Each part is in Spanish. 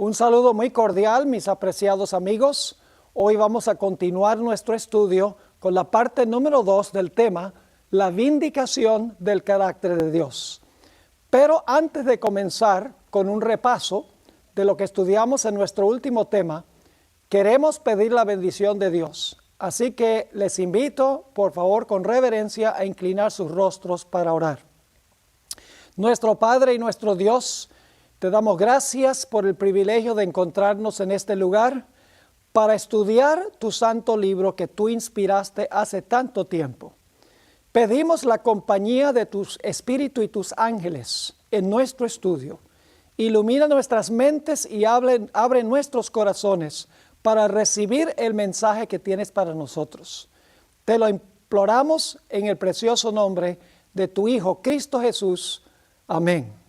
Un saludo muy cordial, mis apreciados amigos. Hoy vamos a continuar nuestro estudio con la parte número 2 del tema, la vindicación del carácter de Dios. Pero antes de comenzar con un repaso de lo que estudiamos en nuestro último tema, queremos pedir la bendición de Dios. Así que les invito, por favor, con reverencia, a inclinar sus rostros para orar. Nuestro Padre y nuestro Dios, te damos gracias por el privilegio de encontrarnos en este lugar para estudiar tu santo libro que tú inspiraste hace tanto tiempo. Pedimos la compañía de tu Espíritu y tus ángeles en nuestro estudio. Ilumina nuestras mentes y abre nuestros corazones para recibir el mensaje que tienes para nosotros. Te lo imploramos en el precioso nombre de tu Hijo, Cristo Jesús. Amén.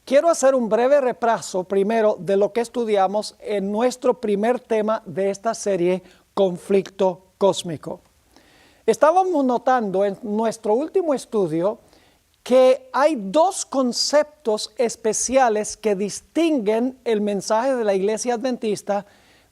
Quiero hacer un breve repaso primero de lo que estudiamos en nuestro primer tema de esta serie, Conflicto Cósmico. Estábamos notando en nuestro último estudio que hay dos conceptos especiales que distinguen el mensaje de la Iglesia Adventista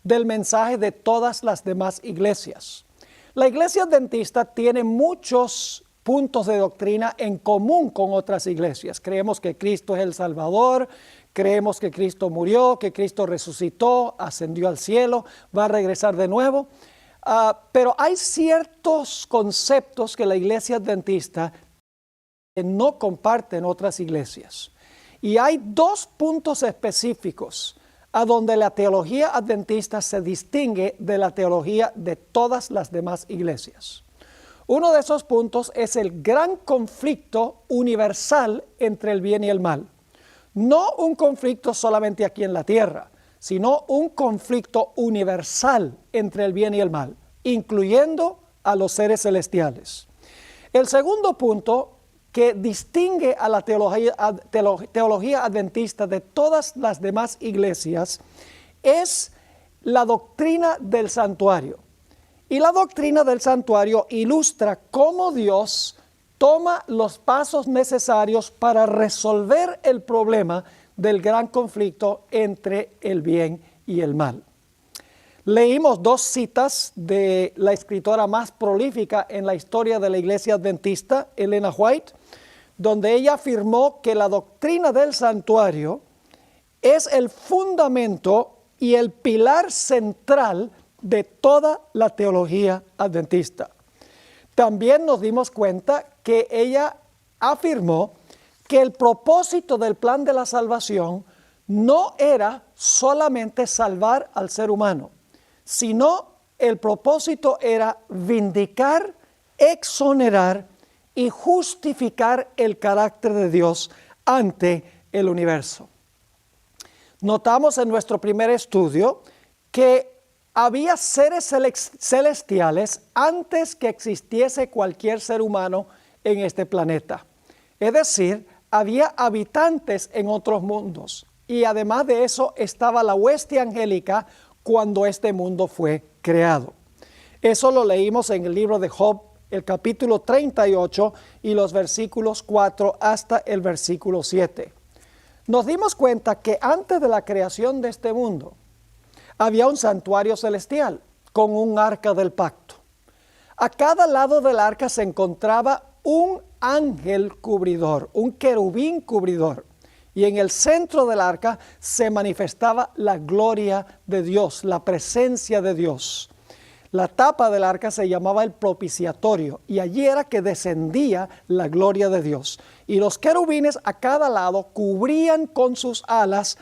del mensaje de todas las demás iglesias. La Iglesia Adventista tiene muchos puntos de doctrina en común con otras iglesias. Creemos que Cristo es el Salvador, creemos que Cristo murió, que Cristo resucitó, ascendió al cielo, va a regresar de nuevo. Pero hay ciertos conceptos que la Iglesia Adventista no comparte en otras iglesias. Y hay dos puntos específicos a donde la teología adventista se distingue de la teología de todas las demás iglesias. Uno de esos puntos es el gran conflicto universal entre el bien y el mal. No un conflicto solamente aquí en la tierra, sino un conflicto universal entre el bien y el mal, incluyendo a los seres celestiales. El segundo punto que distingue a la teología adventista de todas las demás iglesias es la doctrina del santuario. Y la doctrina del santuario ilustra cómo Dios toma los pasos necesarios para resolver el problema del gran conflicto entre el bien y el mal. Leímos dos citas de la escritora más prolífica en la historia de la Iglesia Adventista, Elena White, donde ella afirmó que la doctrina del santuario es el fundamento y el pilar central de toda la teología adventista. También nos dimos cuenta que ella afirmó que el propósito del plan de la salvación no era solamente salvar al ser humano, sino el propósito era vindicar, exonerar y justificar el carácter de Dios ante el universo. Notamos en nuestro primer estudio que había seres celestiales antes que existiese cualquier ser humano en este planeta. Es decir, había habitantes en otros mundos. Y además de eso estaba la hueste angélica cuando este mundo fue creado. Eso lo leímos en el libro de Job, el capítulo 38 y los versículos 4 hasta el versículo 7. Nos dimos cuenta que antes de la creación de este mundo, había un santuario celestial con un arca del pacto. A cada lado del arca se encontraba un ángel cubridor, un querubín cubridor. Y en el centro del arca se manifestaba la gloria de Dios, la presencia de Dios. La tapa del arca se llamaba el propiciatorio y allí era que descendía la gloria de Dios. Y los querubines a cada lado cubrían con sus alas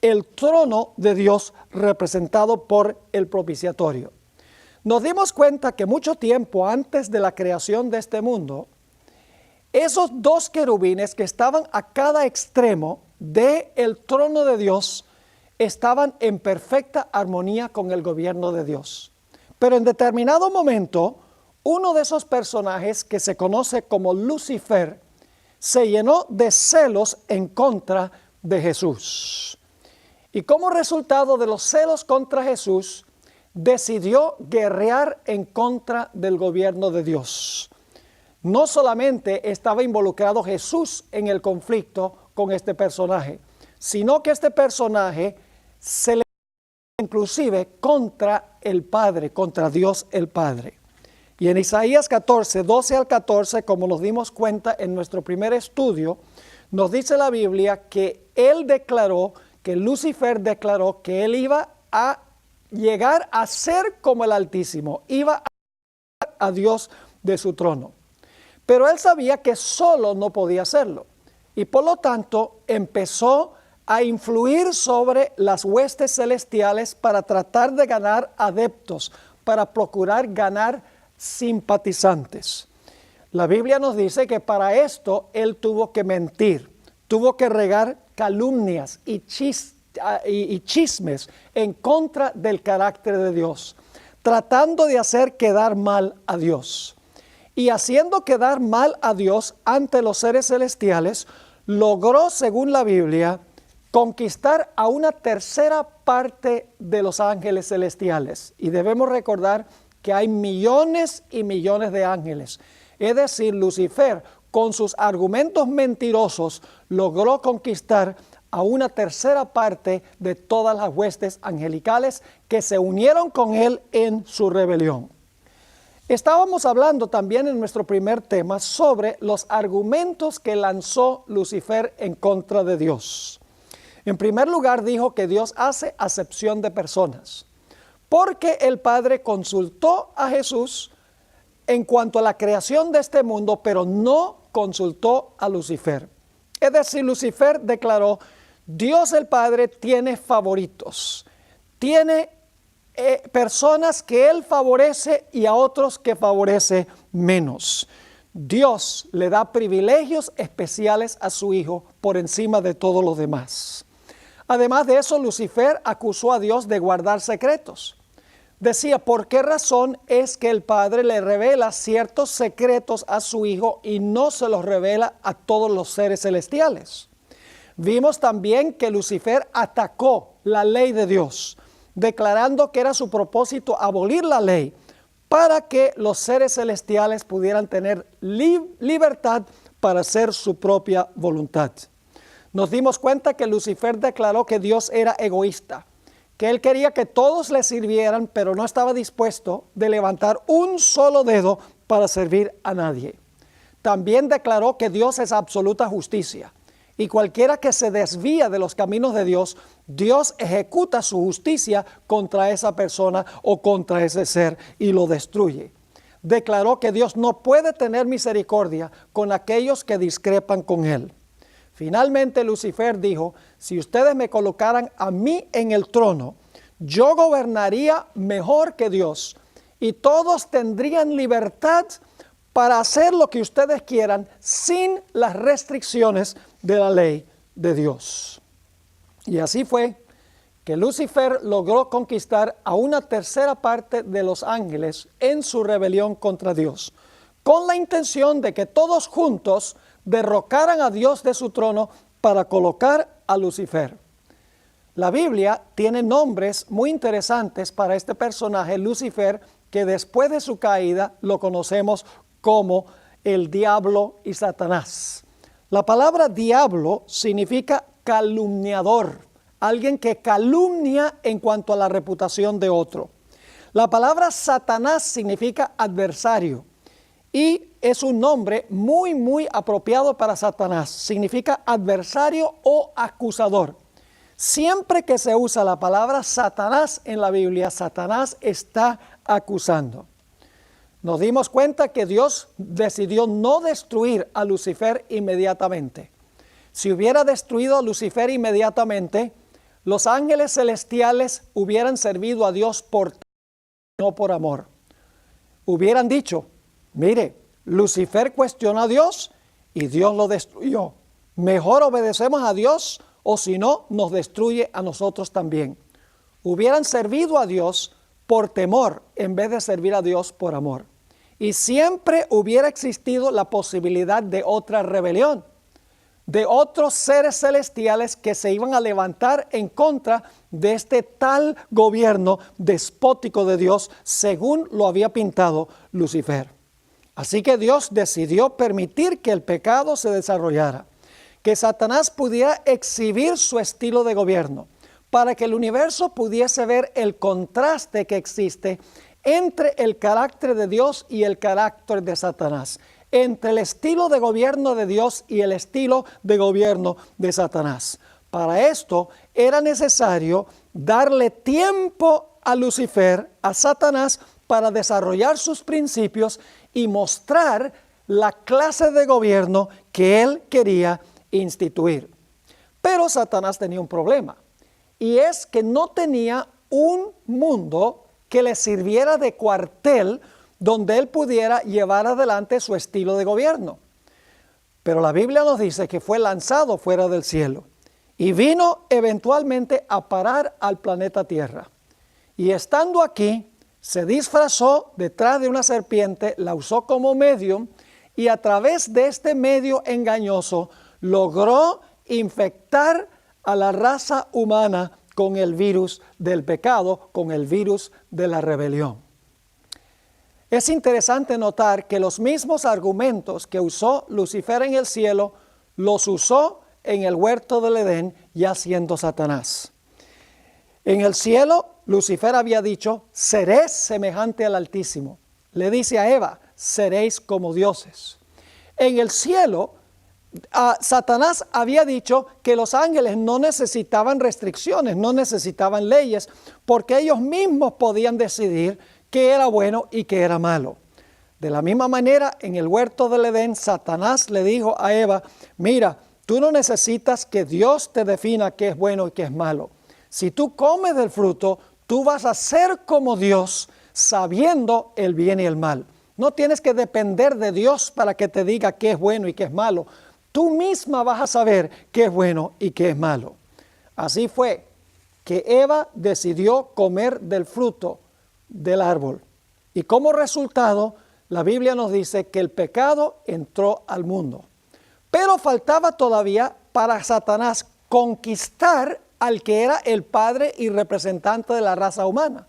el trono de Dios representado por el propiciatorio. Nos dimos cuenta que mucho tiempo antes de la creación de este mundo, esos dos querubines que estaban a cada extremo del trono de Dios estaban en perfecta armonía con el gobierno de Dios. Pero en determinado momento, uno de esos personajes que se conoce como Lucifer se llenó de celos en contra de Jesús. Y como resultado de los celos contra Jesús, decidió guerrear en contra del gobierno de Dios. No solamente estaba involucrado Jesús en el conflicto con este personaje, sino que este personaje se le inclusive contra el Padre, contra Dios el Padre. Y en Isaías 14, 12 al 14, como nos dimos cuenta en nuestro primer estudio, nos dice la Biblia que él declaró, que Lucifer declaró que él iba a llegar a ser como el Altísimo, iba a Dios de su trono. Pero él sabía que solo no podía hacerlo. Y por lo tanto empezó a influir sobre las huestes celestiales para tratar de ganar adeptos, para procurar ganar simpatizantes. La Biblia nos dice que para esto él tuvo que mentir, tuvo que regar calumnias y chismes en contra del carácter de Dios, tratando de hacer quedar mal a Dios. Y haciendo quedar mal a Dios ante los seres celestiales, logró, según la Biblia, conquistar a una tercera parte de los ángeles celestiales. Y debemos recordar que hay millones y millones de ángeles. Es decir, Lucifer, con sus argumentos mentirosos, logró conquistar a una tercera parte de todas las huestes angelicales que se unieron con él en su rebelión. Estábamos hablando también en nuestro primer tema sobre los argumentos que lanzó Lucifer en contra de Dios. En primer lugar, dijo que Dios hace acepción de personas, porque el Padre consultó a Jesús en cuanto a la creación de este mundo, pero no consultó a Lucifer. Es decir, Lucifer declaró: Dios el Padre tiene favoritos, tiene personas que Él favorece y a otros que favorece menos. Dios le da privilegios especiales a su Hijo por encima de todos los demás. Además de eso, Lucifer acusó a Dios de guardar secretos. Decía: ¿por qué razón es que el Padre le revela ciertos secretos a su Hijo y no se los revela a todos los seres celestiales? Vimos también que Lucifer atacó la ley de Dios, declarando que era su propósito abolir la ley para que los seres celestiales pudieran tener libertad para hacer su propia voluntad. Nos dimos cuenta que Lucifer declaró que Dios era egoísta, que él quería que todos le sirvieran, pero no estaba dispuesto de levantar un solo dedo para servir a nadie. También declaró que Dios es absoluta justicia, y cualquiera que se desvía de los caminos de Dios, Dios ejecuta su justicia contra esa persona o contra ese ser y lo destruye. Declaró que Dios no puede tener misericordia con aquellos que discrepan con él. Finalmente Lucifer dijo: si ustedes me colocaran a mí en el trono, yo gobernaría mejor que Dios y todos tendrían libertad para hacer lo que ustedes quieran sin las restricciones de la ley de Dios. Y así fue que Lucifer logró conquistar a una tercera parte de los ángeles en su rebelión contra Dios, con la intención de que todos juntos derrocaran a Dios de su trono para colocar a Lucifer. La Biblia tiene nombres muy interesantes para este personaje, Lucifer, que después de su caída lo conocemos como el diablo y Satanás. La palabra diablo significa calumniador, alguien que calumnia en cuanto a la reputación de otro. La palabra Satanás significa adversario y es un nombre muy apropiado para Satanás. Significa adversario o acusador. Siempre que se usa la palabra Satanás en la Biblia, Satanás está acusando. Nos dimos cuenta que Dios decidió no destruir a Lucifer inmediatamente. Si hubiera destruido a Lucifer inmediatamente, los ángeles celestiales hubieran servido a Dios por no por amor. Hubieran dicho: mire, Lucifer cuestionó a Dios y Dios lo destruyó. Mejor obedecemos a Dios, o si no, nos destruye a nosotros también. Hubieran servido a Dios por temor en vez de servir a Dios por amor. Y siempre hubiera existido la posibilidad de otra rebelión, de otros seres celestiales que se iban a levantar en contra de este tal gobierno despótico de Dios, según lo había pintado Lucifer. Así que Dios decidió permitir que el pecado se desarrollara, que Satanás pudiera exhibir su estilo de gobierno, para que el universo pudiese ver el contraste que existe entre el carácter de Dios y el carácter de Satanás, entre el estilo de gobierno de Dios y el estilo de gobierno de Satanás. Para esto era necesario darle tiempo a Lucifer, a Satanás, para desarrollar sus principios y mostrar la clase de gobierno que él quería instituir. Pero Satanás tenía un problema, y es que no tenía un mundo que le sirviera de cuartel donde él pudiera llevar adelante su estilo de gobierno. Pero la Biblia nos dice que fue lanzado fuera del cielo y vino eventualmente a parar al planeta Tierra. Y estando aquí, se disfrazó detrás de una serpiente, la usó como medio, y a través de este medio engañoso logró infectar a la raza humana con el virus del pecado, con el virus de la rebelión. Es interesante notar que los mismos argumentos que usó Lucifer en el cielo, los usó en el huerto del Edén, ya siendo Satanás. En el cielo, Lucifer había dicho, seréis semejante al Altísimo. Le dice a Eva, seréis como dioses. En el cielo, Satanás había dicho que los ángeles no necesitaban restricciones, no necesitaban leyes, porque ellos mismos podían decidir qué era bueno y qué era malo. De la misma manera, en el huerto del Edén, Satanás le dijo a Eva, mira, tú no necesitas que Dios te defina qué es bueno y qué es malo. Si tú comes del fruto, tú vas a ser como Dios, sabiendo el bien y el mal. No tienes que depender de Dios para que te diga qué es bueno y qué es malo. Tú misma vas a saber qué es bueno y qué es malo. Así fue que Eva decidió comer del fruto del árbol. Y como resultado, la Biblia nos dice que el pecado entró al mundo. Pero faltaba todavía para Satanás conquistar al que era el padre y representante de la raza humana.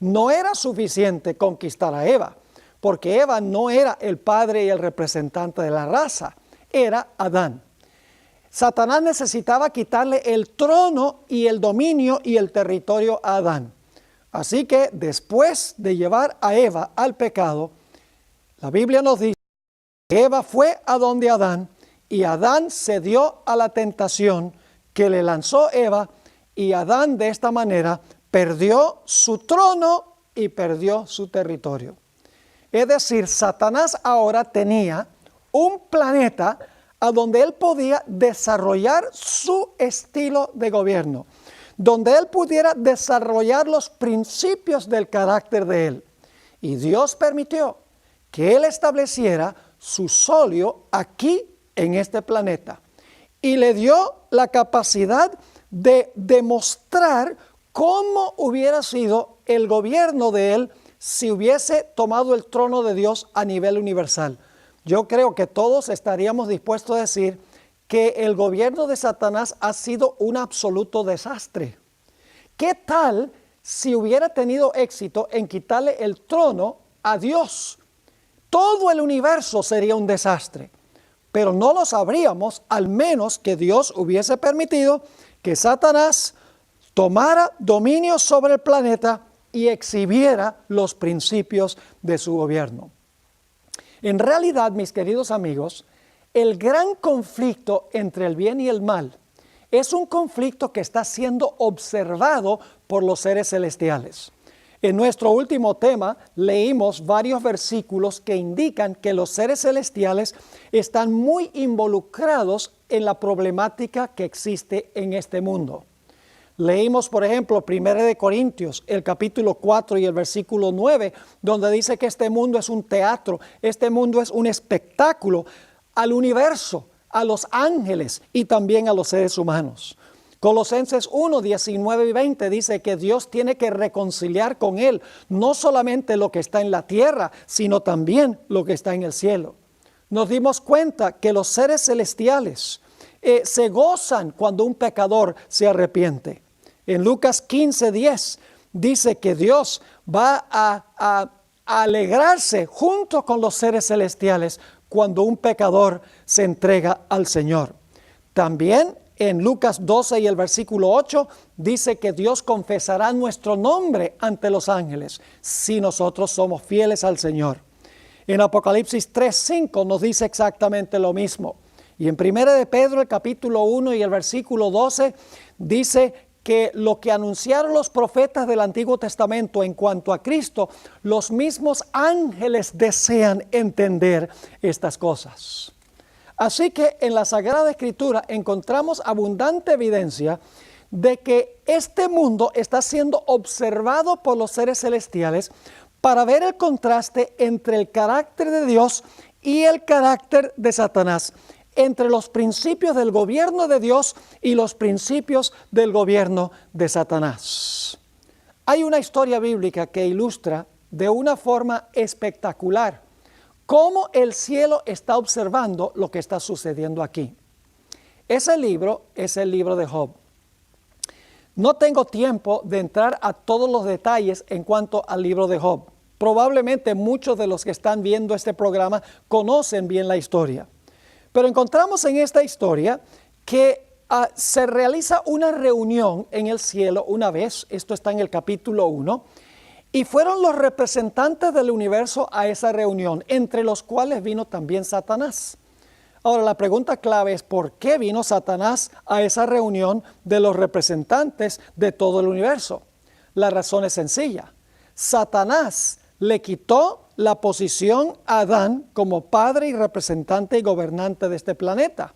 No era suficiente conquistar a Eva, porque Eva no era el padre y el representante de la raza, era Adán. Satanás necesitaba quitarle el trono y el dominio y el territorio a Adán. Así que después de llevar a Eva al pecado, la Biblia nos dice que Eva fue a donde Adán y Adán cedió a la tentación que le lanzó Eva, y Adán de esta manera perdió su trono y perdió su territorio. Es decir, Satanás ahora tenía un planeta a donde él podía desarrollar su estilo de gobierno, donde él pudiera desarrollar los principios del carácter de él. Y Dios permitió que él estableciera su solio aquí en este planeta. Y le dio la capacidad de demostrar cómo hubiera sido el gobierno de él si hubiese tomado el trono de Dios a nivel universal. Yo creo que todos estaríamos dispuestos a decir que el gobierno de Satanás ha sido un absoluto desastre. ¿Qué tal si hubiera tenido éxito en quitarle el trono a Dios? Todo el universo sería un desastre. Pero no lo sabríamos, al menos que Dios hubiese permitido que Satanás tomara dominio sobre el planeta y exhibiera los principios de su gobierno. En realidad, mis queridos amigos, el gran conflicto entre el bien y el mal es un conflicto que está siendo observado por los seres celestiales. En nuestro último tema leímos varios versículos que indican que los seres celestiales están muy involucrados en la problemática que existe en este mundo. Leímos, por ejemplo, 1 Corintios, el capítulo 4 y el versículo 9, donde dice que este mundo es un teatro, este mundo es un espectáculo al universo, a los ángeles y también a los seres humanos. Colosenses 1, 19 y 20 dice que Dios tiene que reconciliar con Él no solamente lo que está en la tierra, sino también lo que está en el cielo. Nos dimos cuenta que los seres celestiales se gozan cuando un pecador se arrepiente. En Lucas 15, 10 dice que Dios va a alegrarse junto con los seres celestiales cuando un pecador se entrega al Señor. También en Lucas 12 y el versículo 8 dice que Dios confesará nuestro nombre ante los ángeles si nosotros somos fieles al Señor. En Apocalipsis 3:5 nos dice exactamente lo mismo. Y en 1 de Pedro, el capítulo 1 y el versículo 12, dice que lo que anunciaron los profetas del Antiguo Testamento en cuanto a Cristo, los mismos ángeles desean entender estas cosas. Así que en la Sagrada Escritura encontramos abundante evidencia de que este mundo está siendo observado por los seres celestiales para ver el contraste entre el carácter de Dios y el carácter de Satanás, entre los principios del gobierno de Dios y los principios del gobierno de Satanás. Hay una historia bíblica que ilustra de una forma espectacular cómo el cielo está observando lo que está sucediendo aquí. Ese libro es el libro de Job. No tengo tiempo de entrar a todos los detalles en cuanto al libro de Job. Probablemente muchos de los que están viendo este programa conocen bien la historia. Pero encontramos en esta historia que se realiza una reunión en el cielo una vez, esto está en el capítulo 1, y fueron los representantes del universo a esa reunión, entre los cuales vino también Satanás. Ahora, la pregunta clave es ¿por qué vino Satanás a esa reunión de los representantes de todo el universo? La razón es sencilla. Satanás le quitó la posición a Adán como padre y representante y gobernante de este planeta.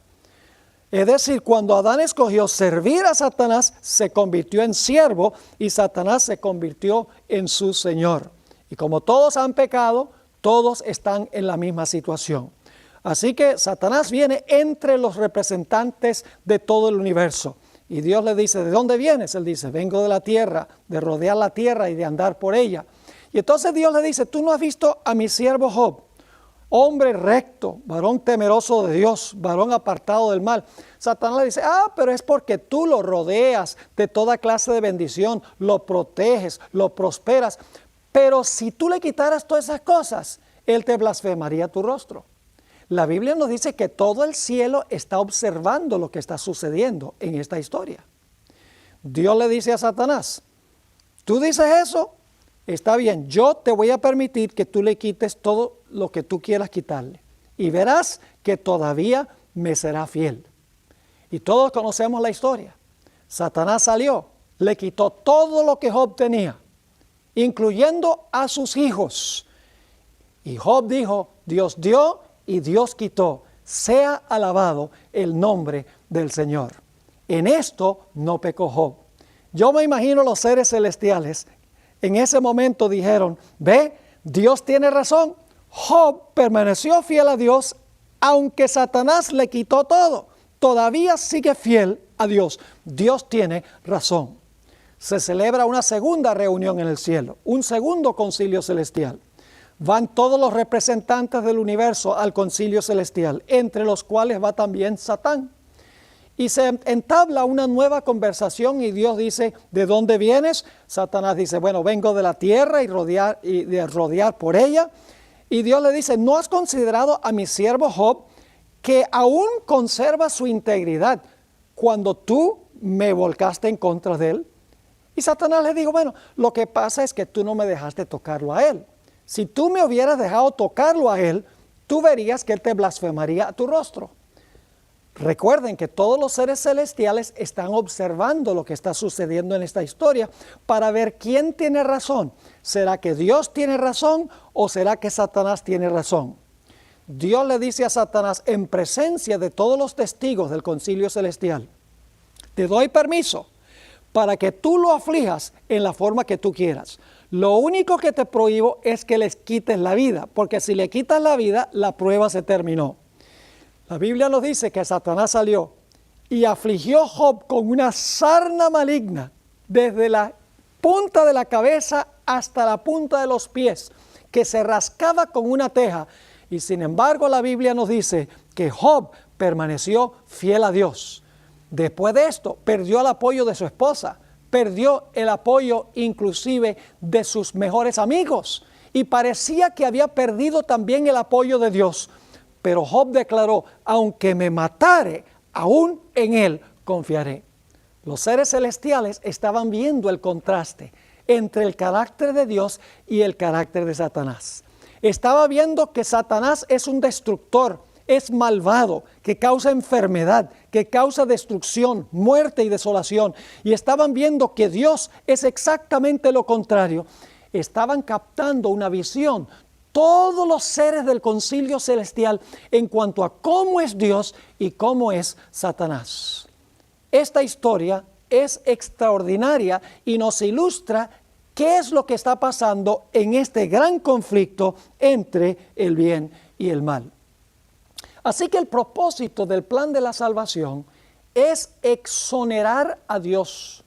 Es decir, cuando Adán escogió servir a Satanás, se convirtió en siervo y Satanás se convirtió en su señor. Y como todos han pecado, todos están en la misma situación. Así que Satanás viene entre los representantes de todo el universo. Y Dios le dice, ¿de dónde vienes? Él dice, vengo de la tierra, de rodear la tierra y de andar por ella. Y entonces Dios le dice, tú no has visto a mi siervo Job, hombre recto, varón temeroso de Dios, varón apartado del mal. Satanás le dice, pero es porque tú lo rodeas de toda clase de bendición, lo proteges, lo prosperas. Pero si tú le quitaras todas esas cosas, él te blasfemaría tu rostro. La Biblia nos dice que todo el cielo está observando lo que está sucediendo en esta historia. Dios le dice a Satanás, tú dices eso, está bien, yo te voy a permitir que tú le quites todo lo que tú quieras quitarle. Y verás que todavía me será fiel. Y todos conocemos la historia. Satanás salió, le quitó todo lo que Job tenía, incluyendo a sus hijos. Y Job dijo, Dios dio y Dios quitó. Sea alabado el nombre del Señor. En esto no pecó Job. Yo me imagino los seres celestiales en ese momento dijeron, ve, Dios tiene razón. Job permaneció fiel a Dios, aunque Satanás le quitó todo. Todavía sigue fiel a Dios. Dios tiene razón. Se celebra una segunda reunión en el cielo, un segundo concilio celestial. Van todos los representantes del universo al concilio celestial, entre los cuales va también Satán. Y se entabla una nueva conversación y Dios dice, ¿de dónde vienes? Satanás dice, bueno, vengo de la tierra y de rodear por ella. Y Dios le dice, ¿no has considerado a mi siervo Job que aún conserva su integridad cuando tú me volcaste en contra de él? Y Satanás le dijo, bueno, lo que pasa es que tú no me dejaste tocarlo a él. Si tú me hubieras dejado tocarlo a él, tú verías que él te blasfemaría a tu rostro. Recuerden que todos los seres celestiales están observando lo que está sucediendo en esta historia para ver quién tiene razón. ¿Será que Dios tiene razón o será que Satanás tiene razón? Dios le dice a Satanás en presencia de todos los testigos del concilio celestial, te doy permiso para que tú lo aflijas en la forma que tú quieras. Lo único que te prohíbo es que les quites la vida, porque si le quitas la vida, la prueba se terminó. La Biblia nos dice que Satanás salió y afligió a Job con una sarna maligna desde la punta de la cabeza hasta la punta de los pies, que se rascaba con una teja. Y sin embargo la Biblia nos dice que Job permaneció fiel a Dios. Después de esto perdió el apoyo de su esposa, perdió el apoyo inclusive de sus mejores amigos y parecía que había perdido también el apoyo de Dios. Pero Job declaró, aunque me matare, aún en Él confiaré. Los seres celestiales estaban viendo el contraste entre el carácter de Dios y el carácter de Satanás. Estaba viendo que Satanás es un destructor, es malvado, que causa enfermedad, que causa destrucción, muerte y desolación. Y estaban viendo que Dios es exactamente lo contrario. Estaban captando una visión, todos los seres del concilio celestial, en cuanto a cómo es Dios y cómo es Satanás. Esta historia es extraordinaria y nos ilustra qué es lo que está pasando en este gran conflicto entre el bien y el mal. Así que el propósito del plan de la salvación es exonerar a Dios.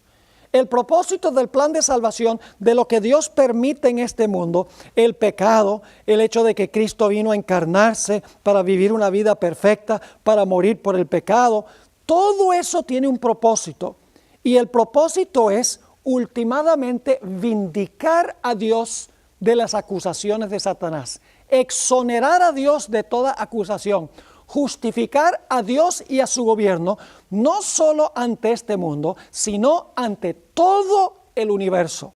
El propósito del plan de salvación, de lo que Dios permite en este mundo, el pecado, el hecho de que Cristo vino a encarnarse para vivir una vida perfecta, para morir por el pecado, todo eso tiene un propósito. Y el propósito es ultimadamente vindicar a Dios de las acusaciones de Satanás, exonerar a Dios de toda acusación, justificar a Dios y a su gobierno, no solo ante este mundo, sino ante todo el universo.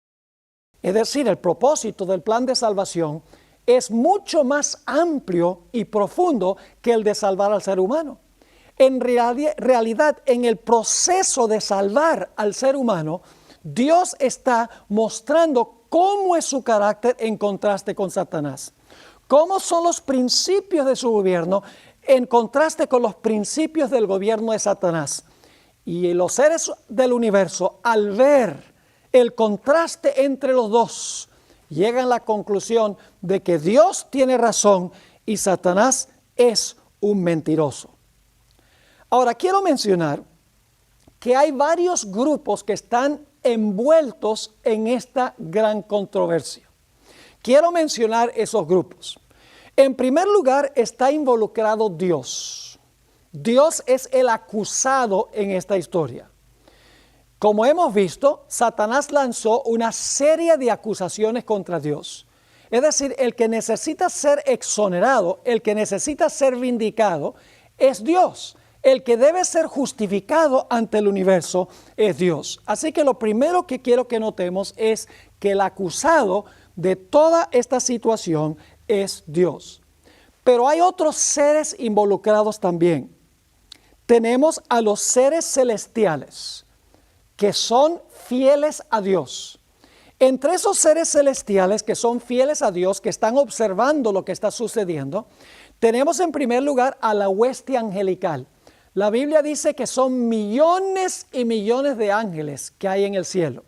Es decir, el propósito del plan de salvación es mucho más amplio y profundo que el de salvar al ser humano. En realidad, en el proceso de salvar al ser humano, Dios está mostrando cómo es su carácter en contraste con Satanás. Cómo son los principios de su gobierno en contraste con los principios del gobierno de Satanás. Y los seres del universo, al ver el contraste entre los dos, llegan a la conclusión de que Dios tiene razón y Satanás es un mentiroso. Ahora, quiero mencionar que hay varios grupos que están envueltos en esta gran controversia. Quiero mencionar esos grupos. En primer lugar, está involucrado Dios. Dios es el acusado en esta historia. Como hemos visto, Satanás lanzó una serie de acusaciones contra Dios. Es decir, el que necesita ser exonerado, el que necesita ser vindicado, es Dios. El que debe ser justificado ante el universo es Dios. Así que lo primero que quiero que notemos es que el acusado de toda esta situación es Dios. Pero hay otros seres involucrados también. Tenemos a los seres celestiales que son fieles a Dios. Entre esos seres celestiales que son fieles a Dios, que están observando lo que está sucediendo, tenemos en primer lugar a la hueste angelical. La Biblia dice que son millones y millones de ángeles que hay en el cielo.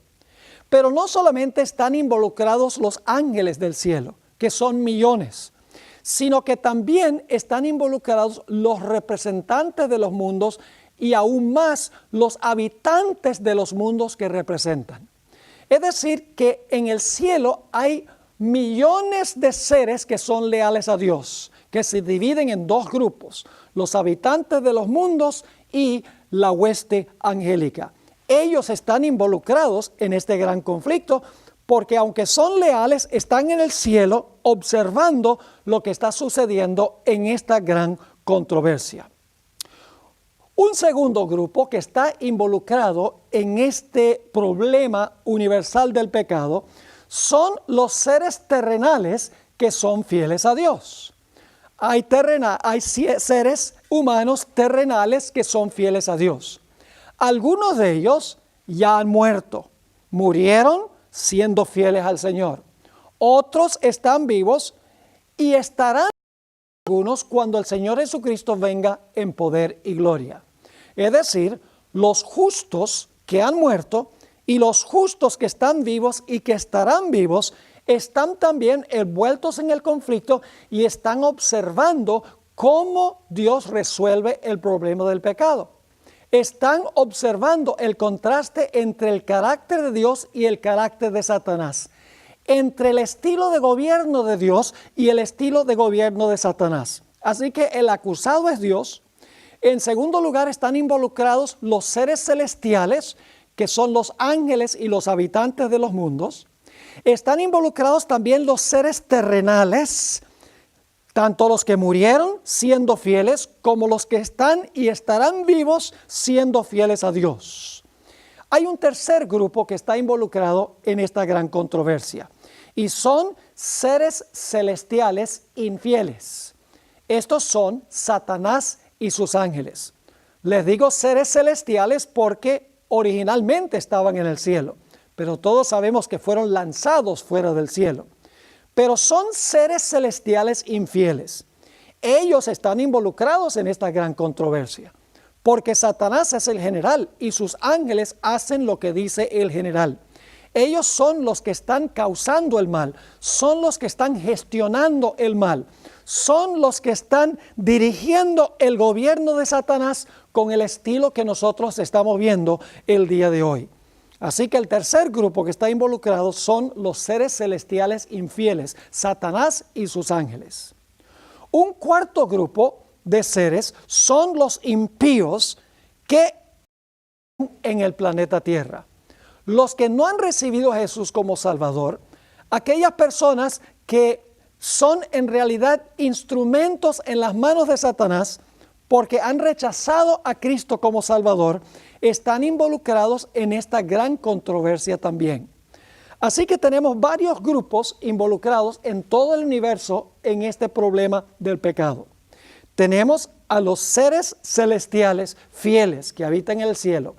Pero no solamente están involucrados los ángeles del cielo, que son millones, sino que también están involucrados los representantes de los mundos y aún más los habitantes de los mundos que representan. Es decir, que en el cielo hay millones de seres que son leales a Dios, que se dividen en dos grupos, los habitantes de los mundos y la hueste angélica. Ellos están involucrados en este gran conflicto porque aunque son leales, están en el cielo observando lo que está sucediendo en esta gran controversia. Un segundo grupo que está involucrado en este problema universal del pecado son los seres terrenales que son fieles a Dios. Hay seres humanos terrenales que son fieles a Dios. Algunos de ellos ya han muerto, murieron siendo fieles al Señor. Otros están vivos y estarán algunos cuando el Señor Jesucristo venga en poder y gloria. Es decir, los justos que han muerto y los justos que están vivos y que estarán vivos están también envueltos en el conflicto y están observando cómo Dios resuelve el problema del pecado. Están observando el contraste entre el carácter de Dios y el carácter de Satanás, entre el estilo de gobierno de Dios y el estilo de gobierno de Satanás. Así que el acusado es Dios. En segundo lugar están involucrados los seres celestiales, que son los ángeles y los habitantes de los mundos. Están involucrados también los seres terrenales, tanto los que murieron siendo fieles como los que están y estarán vivos siendo fieles a Dios. Hay un tercer grupo que está involucrado en esta gran controversia y son seres celestiales infieles. Estos son Satanás y sus ángeles. Les digo seres celestiales porque originalmente estaban en el cielo, pero todos sabemos que fueron lanzados fuera del cielo. Pero son seres celestiales infieles. Ellos están involucrados en esta gran controversia, porque Satanás es el general y sus ángeles hacen lo que dice el general. Ellos son los que están causando el mal, son los que están gestionando el mal, son los que están dirigiendo el gobierno de Satanás con el estilo que nosotros estamos viendo el día de hoy. Así que el tercer grupo que está involucrado son los seres celestiales infieles, Satanás y sus ángeles. Un cuarto grupo de seres son los impíos que en el planeta Tierra. Los que no han recibido a Jesús como Salvador, aquellas personas que son en realidad instrumentos en las manos de Satanás porque han rechazado a Cristo como Salvador, están involucrados en esta gran controversia también. Así que tenemos varios grupos involucrados en todo el universo en este problema del pecado. Tenemos a los seres celestiales fieles que habitan en el cielo,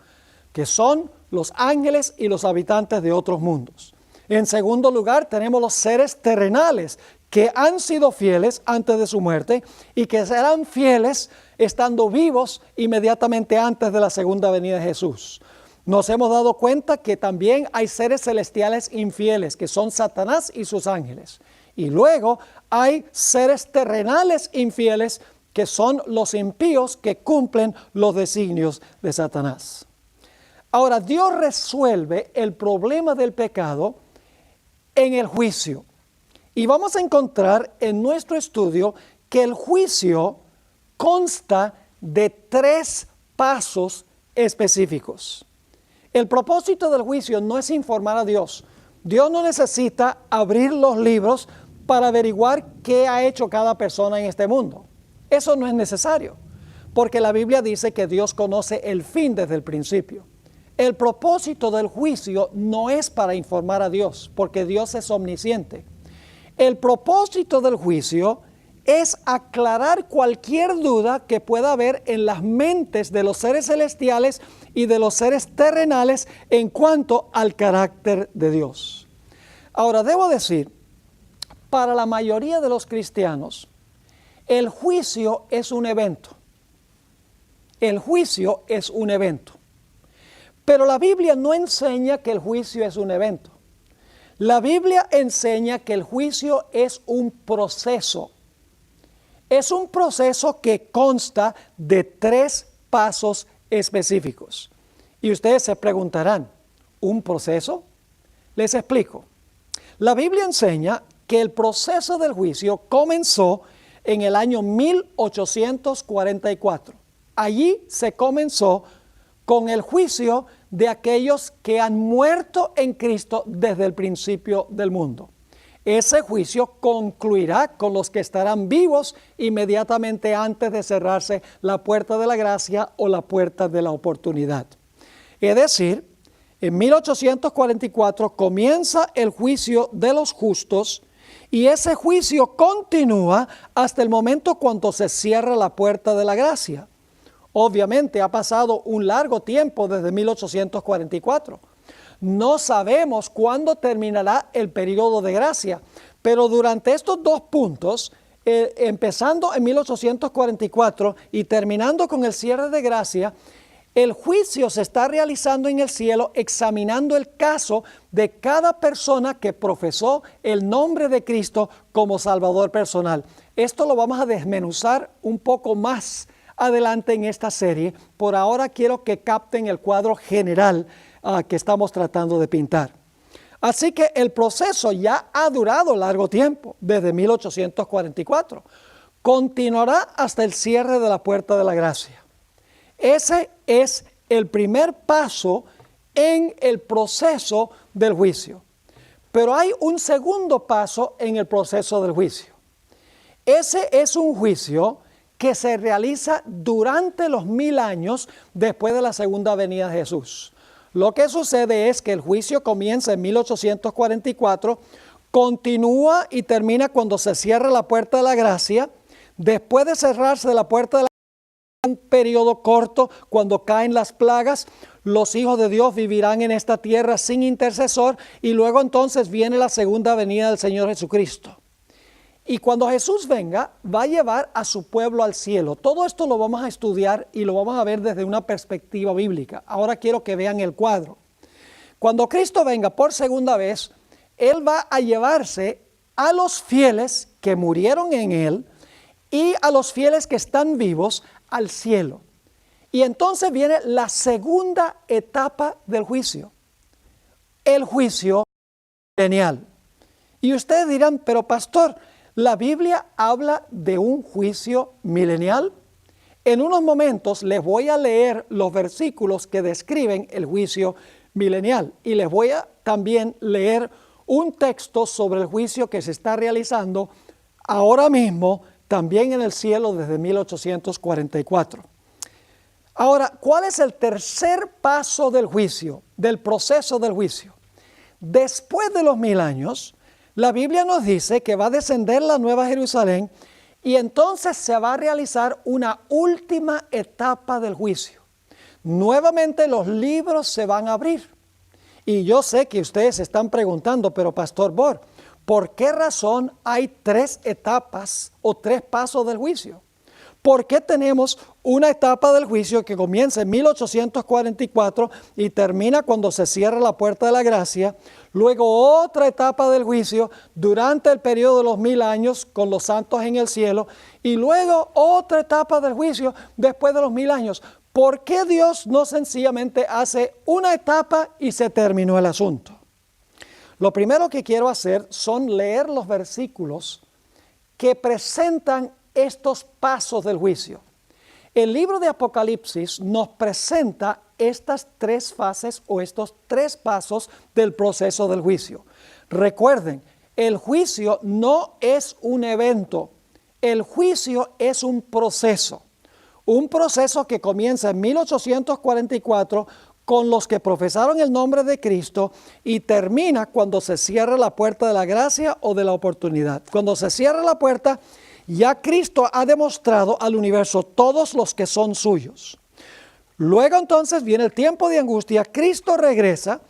que son los ángeles y los habitantes de otros mundos. En segundo lugar, tenemos los seres terrenales que han sido fieles antes de su muerte y que serán fieles estando vivos inmediatamente antes de la segunda venida de Jesús. Nos hemos dado cuenta que también hay seres celestiales infieles, que son Satanás y sus ángeles. Y luego hay seres terrenales infieles, que son los impíos que cumplen los designios de Satanás. Ahora, Dios resuelve el problema del pecado en el juicio. Y vamos a encontrar en nuestro estudio que el juicio consta de 3 pasos específicos. El propósito del juicio no es informar a Dios. Dios no necesita abrir los libros para averiguar qué ha hecho cada persona en este mundo. Eso no es necesario, porque la Biblia dice que Dios conoce el fin desde el principio. El propósito del juicio no es para informar a Dios, porque Dios es omnisciente. El propósito del juicio es aclarar cualquier duda que pueda haber en las mentes de los seres celestiales y de los seres terrenales en cuanto al carácter de Dios. Ahora, debo decir, para la mayoría de los cristianos, el juicio es un evento. El juicio es un evento. Pero la Biblia no enseña que el juicio es un evento. La Biblia enseña que el juicio es un proceso. Es un proceso que consta de 3 pasos específicos. Y ustedes se preguntarán, ¿un proceso? Les explico. La Biblia enseña que el proceso del juicio comenzó en el año 1844. Allí se comenzó con el juicio de aquellos que han muerto en Cristo desde el principio del mundo. Ese juicio concluirá con los que estarán vivos inmediatamente antes de cerrarse la puerta de la gracia o la puerta de la oportunidad. Es decir, en 1844 comienza el juicio de los justos y ese juicio continúa hasta el momento cuando se cierra la puerta de la gracia. Obviamente ha pasado un largo tiempo desde 1844. No sabemos cuándo terminará el periodo de gracia, pero durante estos 2 puntos, empezando en 1844 y terminando con el cierre de gracia, el juicio se está realizando en el cielo examinando el caso de cada persona que profesó el nombre de Cristo como Salvador personal. Esto lo vamos a desmenuzar un poco más adelante en esta serie. Por ahora quiero que capten el cuadro general que estamos tratando de pintar. Así que el proceso ya ha durado largo tiempo, desde 1844. Continuará hasta el cierre de la puerta de la gracia. Ese es el primer paso en el proceso del juicio. Pero hay un segundo paso en el proceso del juicio. Ese es un juicio que se realiza durante los 1000 años después de la segunda venida de Jesús. Lo que sucede es que el juicio comienza en 1844, continúa y termina cuando se cierra la puerta de la gracia. Después de cerrarse la puerta de la gracia, un periodo corto, cuando caen las plagas, los hijos de Dios vivirán en esta tierra sin intercesor, y luego entonces viene la segunda venida del Señor Jesucristo. Y cuando Jesús venga, va a llevar a su pueblo al cielo. Todo esto lo vamos a estudiar y lo vamos a ver desde una perspectiva bíblica. Ahora quiero que vean el cuadro. Cuando Cristo venga por segunda vez, Él va a llevarse a los fieles que murieron en Él y a los fieles que están vivos al cielo. Y entonces viene la segunda etapa del juicio, el juicio milenial. Y ustedes dirán, pero pastor, ¿la Biblia habla de un juicio milenial? En unos momentos les voy a leer los versículos que describen el juicio milenial y les voy a también leer un texto sobre el juicio que se está realizando ahora mismo también en el cielo desde 1844. Ahora, ¿cuál es el tercer paso del juicio, del proceso del juicio? Después de los 1000 años, la Biblia nos dice que va a descender la Nueva Jerusalén y entonces se va a realizar una última etapa del juicio. Nuevamente los libros se van a abrir. Y yo sé que ustedes se están preguntando, pero Pastor Bor, ¿por qué razón hay 3 etapas o 3 pasos del juicio? ¿Por qué tenemos una etapa del juicio que comienza en 1844 y termina cuando se cierra la puerta de la gracia? Luego otra etapa del juicio durante el periodo de los 1000 años con los santos en el cielo. Y luego otra etapa del juicio después de los 1000 años. ¿Por qué Dios no sencillamente hace una etapa y se terminó el asunto? Lo primero que quiero hacer son leer los versículos que presentan estos pasos del juicio. El libro de Apocalipsis nos presenta estas 3 fases o estos 3 pasos del proceso del juicio. Recuerden, el juicio no es un evento, el juicio es un proceso que comienza en 1844 con los que profesaron el nombre de Cristo y termina cuando se cierra la puerta de la gracia o de la oportunidad. Cuando se cierra la puerta, ya Cristo ha demostrado al universo todos los que son suyos. Luego entonces viene el tiempo de angustia, Cristo regresa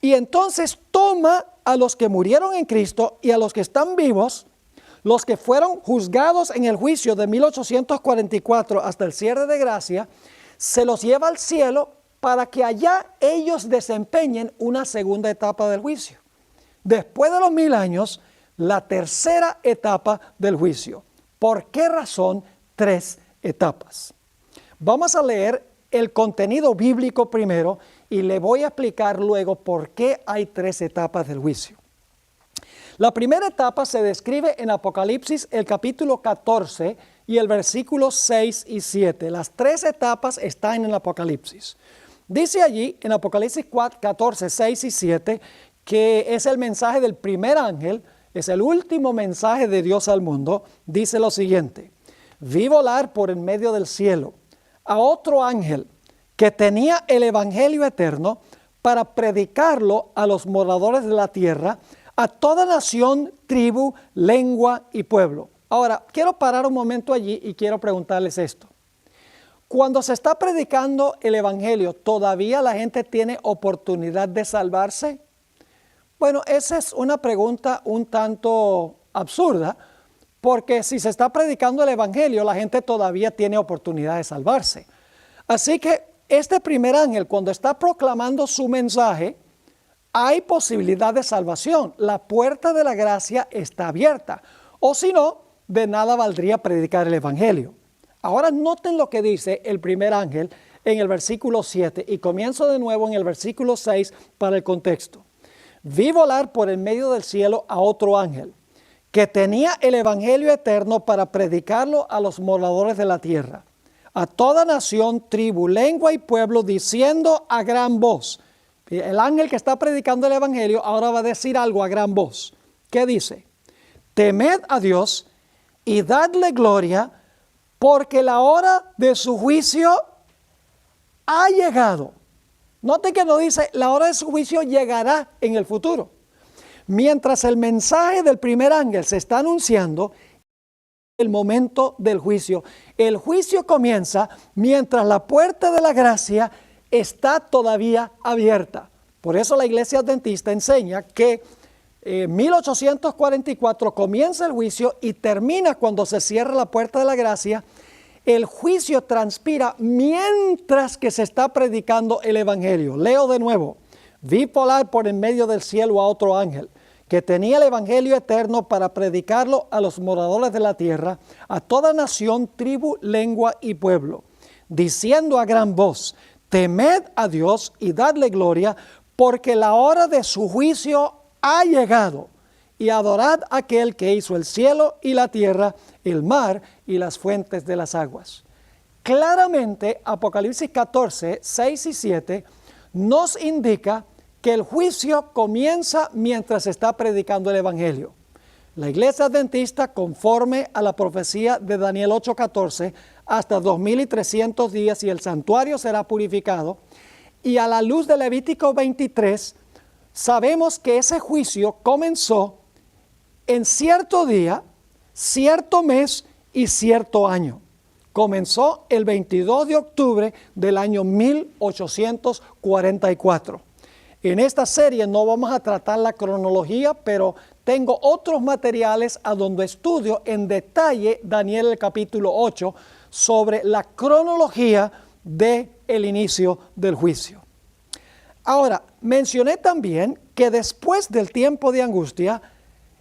y entonces toma a los que murieron en Cristo y a los que están vivos, los que fueron juzgados en el juicio de 1844 hasta el cierre de gracia, se los lleva al cielo para que allá ellos desempeñen una segunda etapa del juicio. Después de los 1000 años, la tercera etapa del juicio. ¿Por qué razón 3 etapas? Vamos a leer el contenido bíblico primero y le voy a explicar luego por qué hay 3 etapas del juicio. La primera etapa se describe en Apocalipsis, el capítulo 14 y el versículo 6 y 7. Las 3 etapas están en el Apocalipsis. Dice allí en Apocalipsis 14, 6 y 7 que es el mensaje del primer ángel, es el último mensaje de Dios al mundo. Dice lo siguiente: vi volar por en medio del cielo a otro ángel que tenía el evangelio eterno para predicarlo a los moradores de la tierra, a toda nación, tribu, lengua y pueblo. Ahora, quiero parar un momento allí y quiero preguntarles esto. Cuando se está predicando el evangelio, ¿todavía la gente tiene oportunidad de salvarse? Bueno, esa es una pregunta un tanto absurda, porque si se está predicando el evangelio, la gente todavía tiene oportunidad de salvarse. Así que este primer ángel, cuando está proclamando su mensaje, hay posibilidad de salvación. La puerta de la gracia está abierta. O si no, de nada valdría predicar el evangelio. Ahora noten lo que dice el primer ángel en el versículo 7 y comienzo de nuevo en el versículo 6 para el contexto. Vi volar por el medio del cielo a otro ángel que tenía el evangelio eterno para predicarlo a los moradores de la tierra, a toda nación, tribu, lengua y pueblo, diciendo a gran voz. El ángel que está predicando el evangelio ahora va a decir algo a gran voz. ¿Qué dice? Temed a Dios y dadle gloria, porque la hora de su juicio ha llegado. Note que no dice, la hora de su juicio llegará en el futuro. Mientras el mensaje del primer ángel se está anunciando, el momento del juicio. El juicio comienza mientras la puerta de la gracia está todavía abierta. Por eso la Iglesia Adventista enseña que en 1844 comienza el juicio y termina cuando se cierra la puerta de la gracia. El juicio transpira mientras que se está predicando el Evangelio. Leo de nuevo. Vi volar por en medio del cielo a otro ángel, que tenía el Evangelio eterno para predicarlo a los moradores de la tierra, a toda nación, tribu, lengua y pueblo, diciendo a gran voz, temed a Dios y dadle gloria, porque la hora de su juicio ha llegado, y adorad a aquel que hizo el cielo y la tierra, el mar y las fuentes de las aguas. Claramente, Apocalipsis 14, 6 y 7 nos indica que el juicio comienza mientras se está predicando el Evangelio. La Iglesia Adventista, conforme a la profecía de Daniel 8:14, hasta 2300 días y el santuario será purificado, y a la luz de Levítico 23, sabemos que ese juicio comenzó en cierto día, cierto mes y cierto año. Comenzó el 22 de octubre del año 1844. En esta serie no vamos a tratar la cronología, pero tengo otros materiales a donde estudio en detalle Daniel el capítulo 8 sobre la cronología del inicio del juicio. Ahora, mencioné también que después del tiempo de angustia,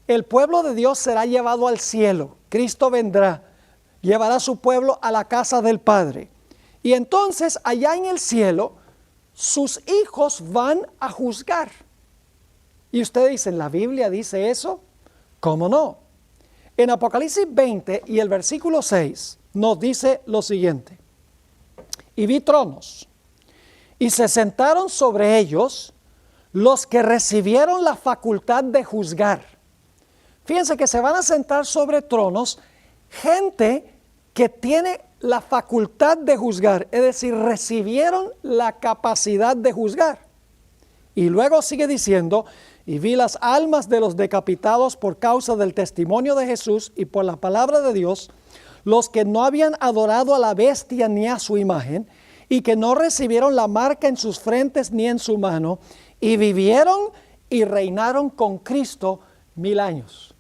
el pueblo de Dios será llevado al cielo. Cristo vendrá, llevará a su pueblo a la casa del Padre. Y entonces allá en el cielo, sus hijos van a juzgar. Y ustedes dicen, ¿la Biblia dice eso? ¿Cómo no? En Apocalipsis 20 y el versículo 6 nos dice lo siguiente. Y vi tronos, y se sentaron sobre ellos los que recibieron la facultad de juzgar. Fíjense que se van a sentar sobre tronos gente que tiene la facultad de juzgar, es decir, recibieron la capacidad de juzgar. Y luego sigue diciendo, y vi las almas de los decapitados por causa del testimonio de Jesús y por la palabra de Dios, los que no habían adorado a la bestia ni a su imagen, y que no recibieron la marca en sus frentes ni en su mano, y vivieron y reinaron con Cristo 1000 años.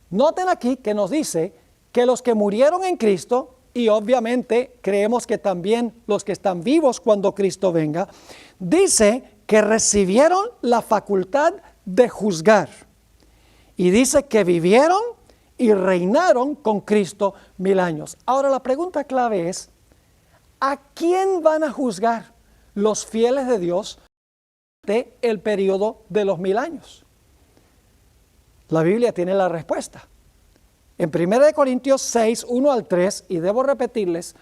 Noten aquí que nos dice que los que murieron en Cristo, y obviamente creemos que también los que están vivos cuando Cristo venga, dice que recibieron la facultad de juzgar. Y dice que vivieron y reinaron con Cristo 1000 años. Ahora la pregunta clave es, ¿a quién van a juzgar los fieles de Dios de el periodo de los 1000 años? La Biblia tiene la respuesta. En 1 Corintios 6, 1 al 3, y debo repetirles,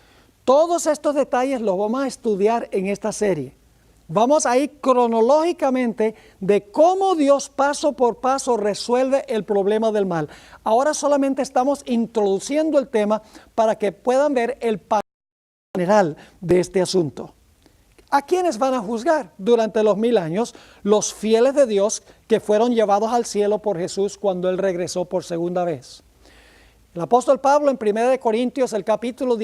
todos estos detalles los vamos a estudiar en esta serie. Vamos a ir cronológicamente de cómo Dios paso por paso resuelve el problema del mal. Ahora solamente estamos introduciendo el tema para que puedan ver el panorama general de este asunto. ¿A quiénes van a juzgar durante los 1000 años? Los fieles de Dios que fueron llevados al cielo por Jesús cuando Él regresó por segunda vez. El apóstol Pablo en 1 Corintios, el capítulo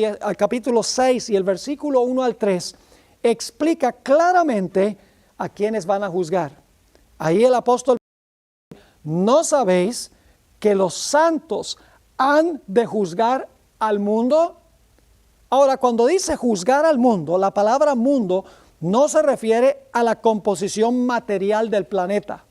6 y el versículo 1 al 3, explica claramente a quiénes van a juzgar. Ahí el apóstol dice, ¿no sabéis que los santos han de juzgar al mundo? Ahora, cuando dice juzgar al mundo, la palabra mundo no se refiere a la composición material del planeta,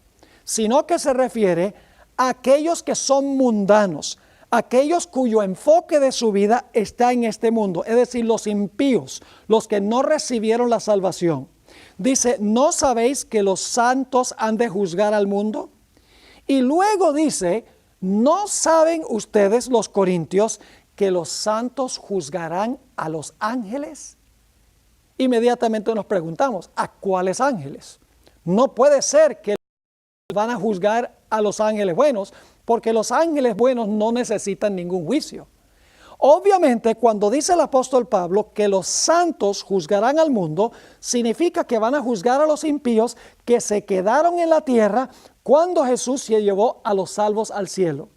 sino que se refiere a aquellos que son mundanos, aquellos cuyo enfoque de su vida está en este mundo, es decir, los impíos, los que no recibieron la salvación. Dice, ¿no sabéis que los santos han de juzgar al mundo? Y luego dice, ¿no saben ustedes, los corintios, que los santos juzgarán a los ángeles? Inmediatamente nos preguntamos, ¿a cuáles ángeles? No puede ser que van a juzgar a los ángeles buenos, porque los ángeles buenos no necesitan ningún juicio. Obviamente, cuando dice el apóstol Pablo que los santos juzgarán al mundo, significa que van a juzgar a los impíos que se quedaron en la tierra cuando Jesús se llevó a los salvos al cielo.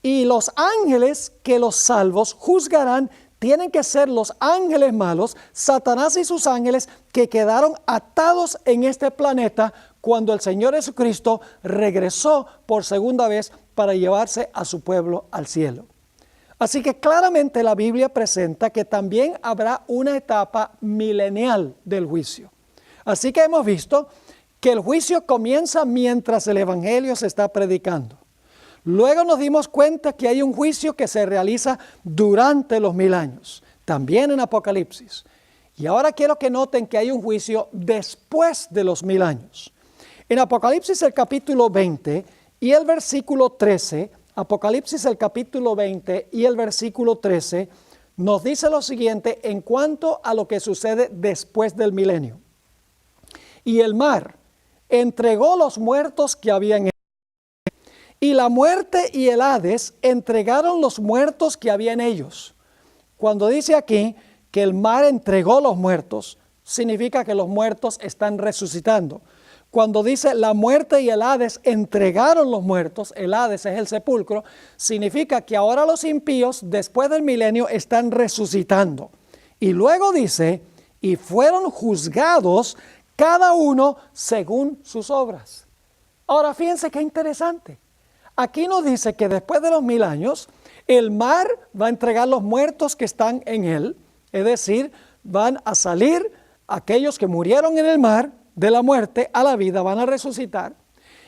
Y los ángeles que los salvos juzgarán tienen que ser los ángeles malos, Satanás y sus ángeles, que quedaron atados en este planeta cuando el Señor Jesucristo regresó por segunda vez para llevarse a su pueblo al cielo. Así que claramente la Biblia presenta que también habrá una etapa milenial del juicio. Así que hemos visto que el juicio comienza mientras el Evangelio se está predicando. Luego nos dimos cuenta que hay un juicio que se realiza durante los 1000 años, también en Apocalipsis. Y ahora quiero que noten que hay un juicio después de los 1000 años. En Apocalipsis el capítulo 20 y el versículo 13, Apocalipsis el capítulo 20 y el versículo 13, nos dice lo siguiente en cuanto a lo que sucede después del milenio. Y el mar entregó los muertos que había en él. Y la muerte y el Hades entregaron los muertos que había en ellos. Cuando dice aquí que el mar entregó los muertos, significa que los muertos están resucitando. Cuando dice la muerte y el Hades entregaron los muertos, el Hades es el sepulcro, significa que ahora los impíos después del milenio están resucitando. Y luego dice, y fueron juzgados cada uno según sus obras. Ahora fíjense qué interesante. Aquí nos dice que después de los 1000 años, el mar va a entregar los muertos que están en él, es decir, van a salir aquellos que murieron en el mar de la muerte a la vida, van a resucitar.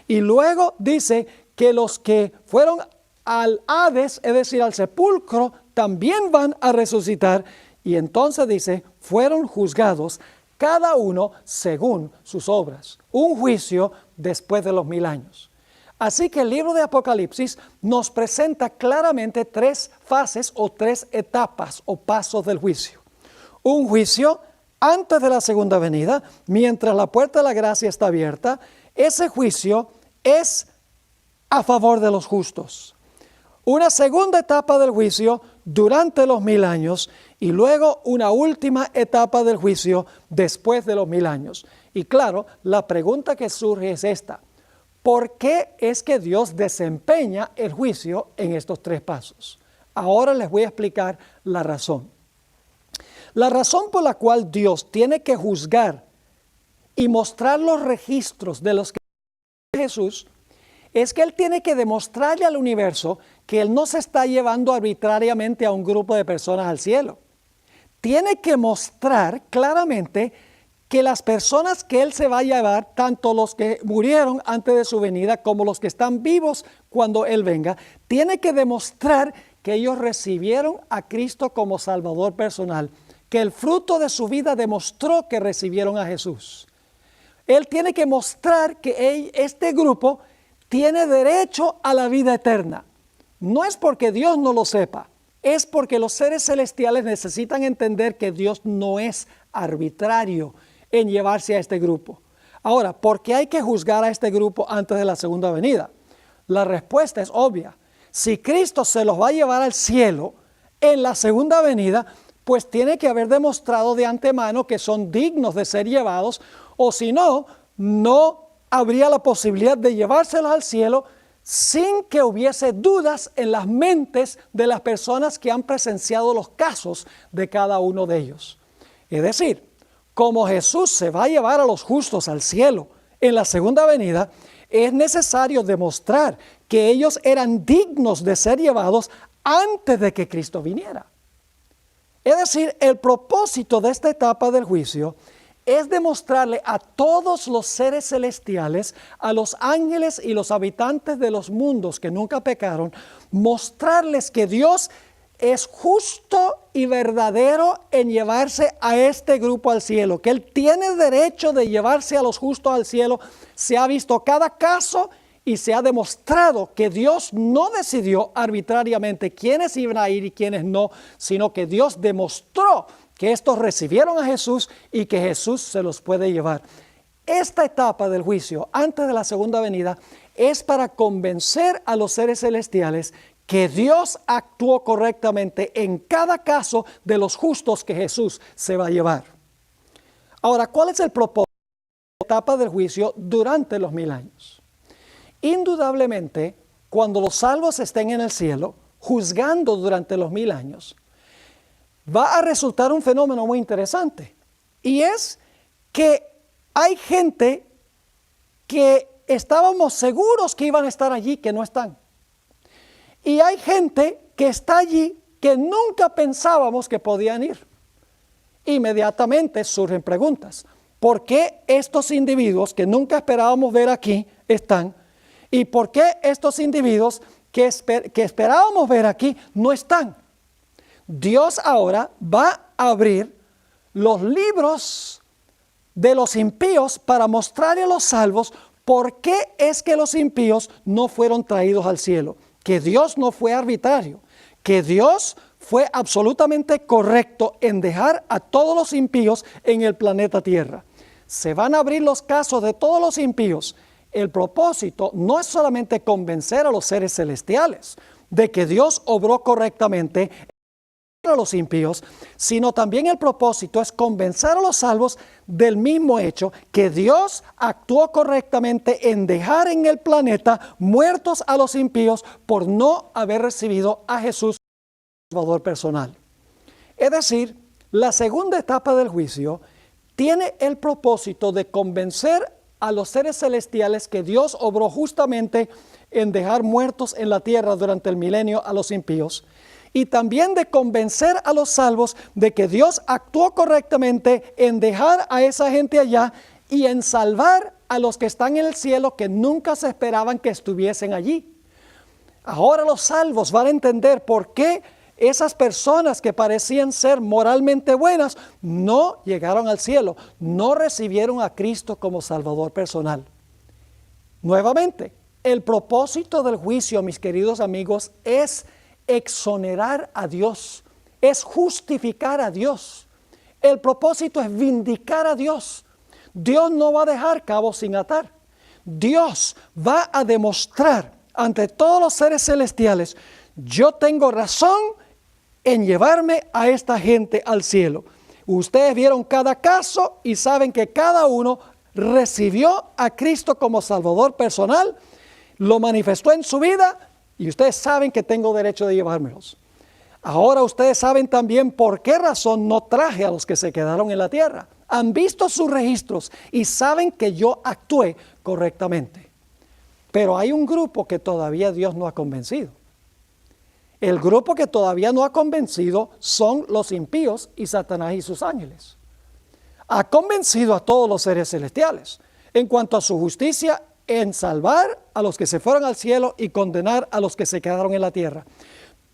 Y luego dice que los que fueron al Hades, es decir, al sepulcro, también van a resucitar. Y entonces dice, fueron juzgados cada uno según sus obras. Un juicio después de los 1000 años. Así que el libro de Apocalipsis nos presenta claramente 3 fases o 3 etapas o pasos del juicio. Un juicio antes de la segunda venida, mientras la puerta de la gracia está abierta. Ese juicio es a favor de los justos. Una segunda etapa del juicio durante los 1000 años y luego una última etapa del juicio después de los 1000 años. Y claro, la pregunta que surge es esta. ¿Por qué es que Dios desempeña el juicio en estos 3 pasos? Ahora les voy a explicar la razón. La razón por la cual Dios tiene que juzgar y mostrar los registros de los que Jesús es que Él tiene que demostrarle al universo que Él no se está llevando arbitrariamente a un grupo de personas al cielo. Tiene que mostrar claramente que las personas que Él se va a llevar, tanto los que murieron antes de su venida como los que están vivos cuando Él venga, tiene que demostrar que ellos recibieron a Cristo como Salvador personal, que el fruto de su vida demostró que recibieron a Jesús. Él tiene que mostrar que este grupo tiene derecho a la vida eterna. No es porque Dios no lo sepa, es porque los seres celestiales necesitan entender que Dios no es arbitrario en llevarse a este grupo. Ahora, ¿por qué hay que juzgar a este grupo antes de la segunda venida? La respuesta es obvia. Si Cristo se los va a llevar al cielo en la segunda venida, pues tiene que haber demostrado de antemano que son dignos de ser llevados, o si no, no habría la posibilidad de llevárselos al cielo sin que hubiese dudas en las mentes de las personas que han presenciado los casos de cada uno de ellos. Es decir, como Jesús se va a llevar a los justos al cielo en la segunda venida, es necesario demostrar que ellos eran dignos de ser llevados antes de que Cristo viniera. Es decir, el propósito de esta etapa del juicio es demostrarle a todos los seres celestiales, a los ángeles y los habitantes de los mundos que nunca pecaron, mostrarles que Dios es justo y verdadero en llevarse a este grupo al cielo, que Él tiene derecho de llevarse a los justos al cielo. Se ha visto cada caso y se ha demostrado que Dios no decidió arbitrariamente quiénes iban a ir y quiénes no, sino que Dios demostró que estos recibieron a Jesús y que Jesús se los puede llevar. esta etapa del juicio, antes de la segunda venida, es para convencer a los seres celestiales que Dios actuó correctamente en cada caso de los justos que Jesús se va a llevar. Ahora, ¿cuál es el propósito de la etapa del juicio durante los 1000 años? Indudablemente, cuando los salvos estén en el cielo, juzgando durante los 1000 años, va a resultar un fenómeno muy interesante. Y es que hay gente que estábamos seguros que iban a estar allí, que no están. Y hay gente que está allí que nunca pensábamos que podían ir. Inmediatamente surgen preguntas. ¿Por qué estos individuos que nunca esperábamos ver aquí están? ¿Y por qué estos individuos que esperábamos ver aquí no están? Dios ahora va a abrir los libros de los impíos para mostrarle a los salvos por qué es que los impíos no fueron traídos al cielo. Que Dios no fue arbitrario, que Dios fue absolutamente correcto en dejar a todos los impíos en el planeta Tierra. Se van a abrir los casos de todos los impíos. El propósito no es solamente convencer a los seres celestiales de que Dios obró correctamente a los impíos, sino también el propósito es convencer a los salvos del mismo hecho que Dios actuó correctamente en dejar en el planeta muertos a los impíos por no haber recibido a Jesús como Salvador personal. Es decir, la segunda etapa del juicio tiene el propósito de convencer a los seres celestiales que Dios obró justamente en dejar muertos en la tierra durante el milenio a los impíos, y también de convencer a los salvos de que Dios actuó correctamente en dejar a esa gente allá y en salvar a los que están en el cielo que nunca se esperaban que estuviesen allí. Ahora los salvos van a entender por qué esas personas que parecían ser moralmente buenas no llegaron al cielo, no recibieron a Cristo como Salvador personal. Nuevamente, el propósito del juicio, mis queridos amigos, es exonerar a Dios, es justificar a Dios. El propósito es vindicar a Dios. Dios no va a dejar cabos sin atar. Dios va a demostrar ante todos los seres celestiales: yo tengo razón en llevarme a esta gente al cielo. Ustedes vieron cada caso y saben que cada uno recibió a Cristo como Salvador personal, lo manifestó en su vida, y ustedes saben que tengo derecho de llevármelos. Ahora ustedes saben también por qué razón no traje a los que se quedaron en la tierra. Han visto sus registros y saben que yo actué correctamente. Pero hay un grupo que todavía Dios no ha convencido. El grupo que todavía no ha convencido son los impíos y Satanás y sus ángeles. Ha convencido a todos los seres celestiales en cuanto a su justicia en salvar a los que se fueron al cielo y condenar a los que se quedaron en la tierra.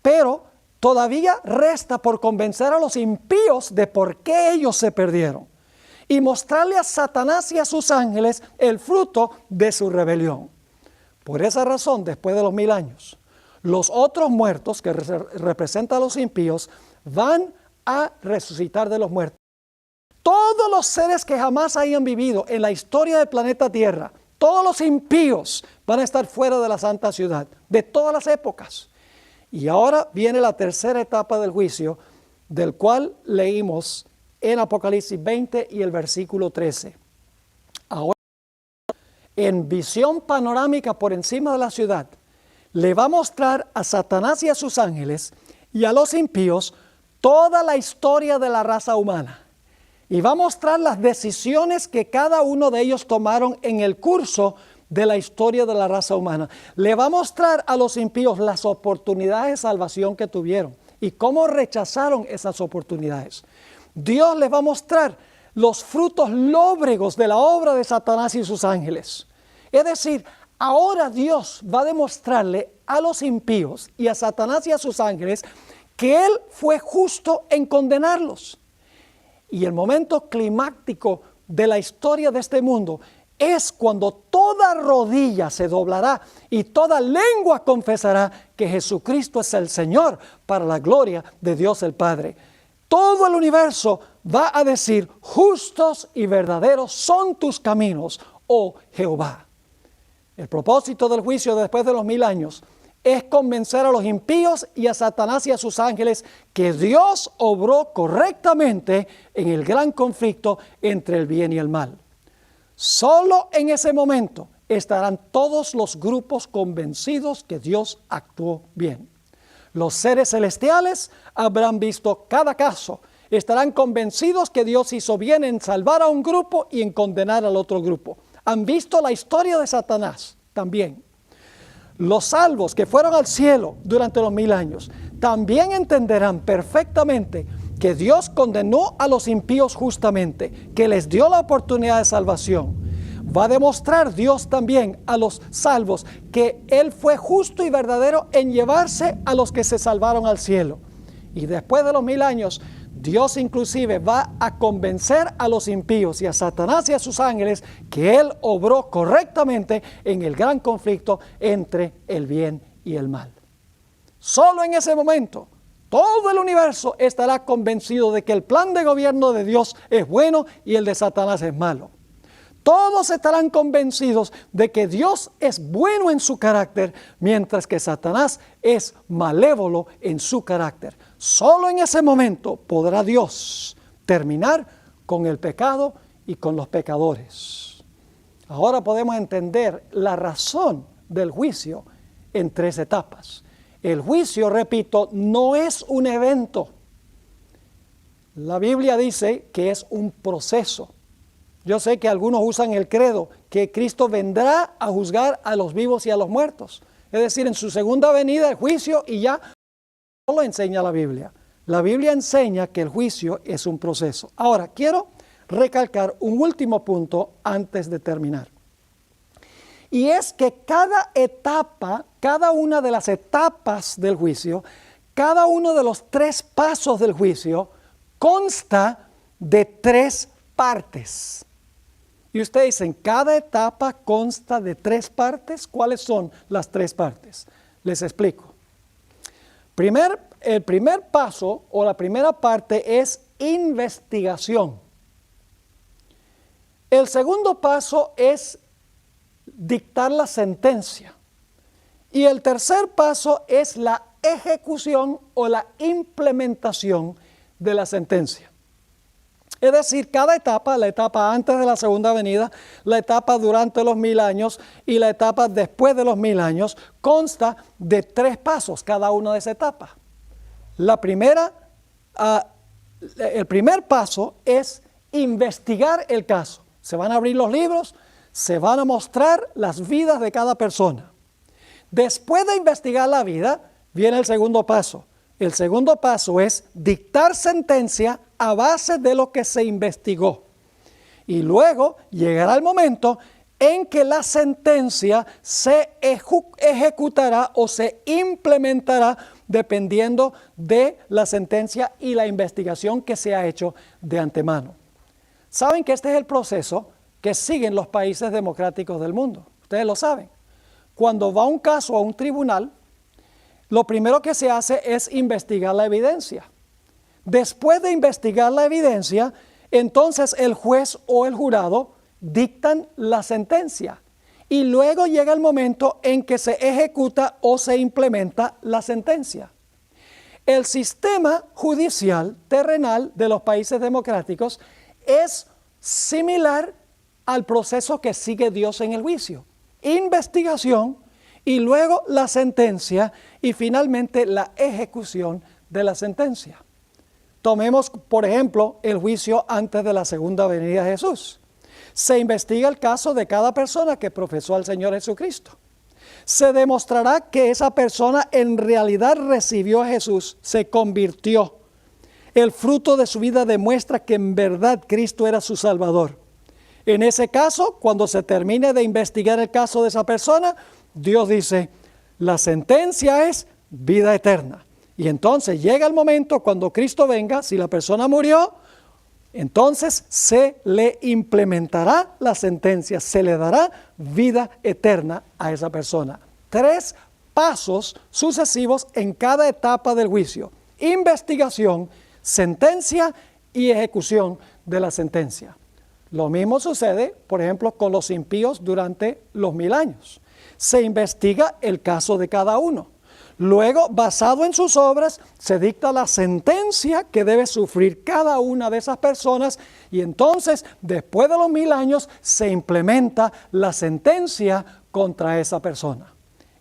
Pero todavía resta por convencer a los impíos de por qué ellos se perdieron y mostrarle a Satanás y a sus ángeles el fruto de su rebelión. Por esa razón, después de los 1000 años, los otros muertos que representan a los impíos van a resucitar de los muertos. Todos los seres que jamás hayan vivido en la historia del planeta Tierra, todos los impíos van a estar fuera de la santa ciudad, de todas las épocas. Y ahora viene la tercera etapa del juicio, del cual leímos en Apocalipsis 20 y el versículo 13. Ahora, en visión panorámica por encima de la ciudad, le va a mostrar a Satanás y a sus ángeles y a los impíos toda la historia de la raza humana. Y va a mostrar las decisiones que cada uno de ellos tomaron en el curso de la historia de la raza humana. Le va a mostrar a los impíos las oportunidades de salvación que tuvieron y cómo rechazaron esas oportunidades. Dios les va a mostrar los frutos lóbregos de la obra de Satanás y sus ángeles. Es decir, ahora Dios va a demostrarle a los impíos y a Satanás y a sus ángeles que Él fue justo en condenarlos. Y el momento climático de la historia de este mundo es cuando toda rodilla se doblará y toda lengua confesará que Jesucristo es el Señor para la gloria de Dios el Padre. Todo el universo va a decir, justos y verdaderos son tus caminos, oh Jehová. El propósito del juicio después de los 1000 años es convencer a los impíos y a Satanás y a sus ángeles que Dios obró correctamente en el gran conflicto entre el bien y el mal. Solo en ese momento estarán todos los grupos convencidos que Dios actuó bien. Los seres celestiales habrán visto cada caso, estarán convencidos que Dios hizo bien en salvar a un grupo y en condenar al otro grupo. Han visto la historia de Satanás también. Los salvos que fueron al cielo durante los 1000 años también entenderán perfectamente que Dios condenó a los impíos justamente, que les dio la oportunidad de salvación. Va a demostrar Dios también a los salvos que Él fue justo y verdadero en llevarse a los que se salvaron al cielo. Y después de los 1000 años, Dios inclusive va a convencer a los impíos y a Satanás y a sus ángeles que Él obró correctamente en el gran conflicto entre el bien y el mal. Solo en ese momento, todo el universo estará convencido de que el plan de gobierno de Dios es bueno y el de Satanás es malo. Todos estarán convencidos de que Dios es bueno en su carácter, mientras que Satanás es malévolo en su carácter. Solo en ese momento podrá Dios terminar con el pecado y con los pecadores. Ahora podemos entender la razón del juicio en 3 etapas. El juicio, repito, no es un evento. La Biblia dice que es un proceso. Yo sé que algunos usan el credo que Cristo vendrá a juzgar a los vivos y a los muertos. Es decir, en su segunda venida el juicio y ya no lo enseña la Biblia. La Biblia enseña que el juicio es un proceso. Ahora, quiero recalcar un último punto antes de terminar. Y es que cada etapa, cada una de las etapas del juicio, cada uno de los 3 pasos del juicio consta de 3 partes. Y ustedes dicen, ¿cada etapa consta de 3 partes? ¿Cuáles son las 3 partes? Les explico. El primer paso o la primera parte es investigación. El segundo paso es dictar la sentencia. Y el tercer paso es la ejecución o la implementación de la sentencia. Es decir, cada etapa, la etapa antes de la segunda venida, la etapa durante los 1000 años y la etapa después de los 1000 años, consta de 3 pasos cada una de esas etapas. El primer paso es investigar el caso. Se van a abrir los libros, se van a mostrar las vidas de cada persona. Después de investigar la vida, viene el segundo paso. El segundo paso es dictar sentencia a base de lo que se investigó. Y luego llegará el momento en que la sentencia se ejecutará o se implementará dependiendo de la sentencia y la investigación que se ha hecho de antemano. Saben que este es el proceso que siguen los países democráticos del mundo. Ustedes lo saben. Cuando va un caso a un tribunal, lo primero que se hace es investigar la evidencia. Después de investigar la evidencia, entonces el juez o el jurado dictan la sentencia. Y luego llega el momento en que se ejecuta o se implementa la sentencia. El sistema judicial terrenal de los países democráticos es similar al proceso que sigue Dios en el juicio. Investigación y luego la sentencia y finalmente la ejecución de la sentencia. Tomemos, por ejemplo, el juicio antes de la segunda venida de Jesús. Se investiga el caso de cada persona que profesó al Señor Jesucristo. Se demostrará que esa persona en realidad recibió a Jesús, se convirtió. El fruto de su vida demuestra que en verdad Cristo era su Salvador. En ese caso, cuando se termine de investigar el caso de esa persona, Dios dice, la sentencia es vida eterna. Y entonces llega el momento cuando Cristo venga, si la persona murió, entonces se le implementará la sentencia, se le dará vida eterna a esa persona. 3 pasos sucesivos en cada etapa del juicio. Investigación, sentencia y ejecución de la sentencia. Lo mismo sucede, por ejemplo, con los impíos durante los 1000 años. Se investiga el caso de cada uno. Luego, basado en sus obras, se dicta la sentencia que debe sufrir cada una de esas personas y entonces, después de los 1000 años, se implementa la sentencia contra esa persona.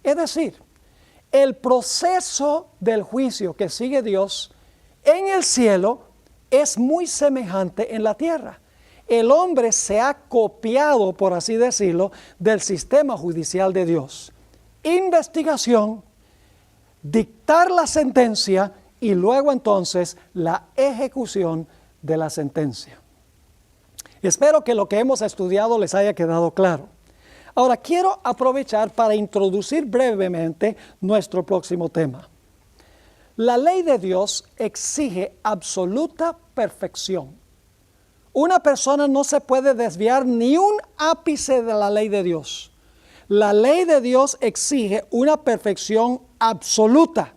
Es decir, el proceso del juicio que sigue Dios en el cielo es muy semejante en la tierra. El hombre se ha copiado, por así decirlo, del sistema judicial de Dios. Investigación, dictar la sentencia y luego entonces la ejecución de la sentencia. Espero que lo que hemos estudiado les haya quedado claro. Ahora quiero aprovechar para introducir brevemente nuestro próximo tema. La ley de Dios exige absoluta perfección. Una persona no se puede desviar ni un ápice de la ley de Dios. La ley de Dios exige una perfección absoluta.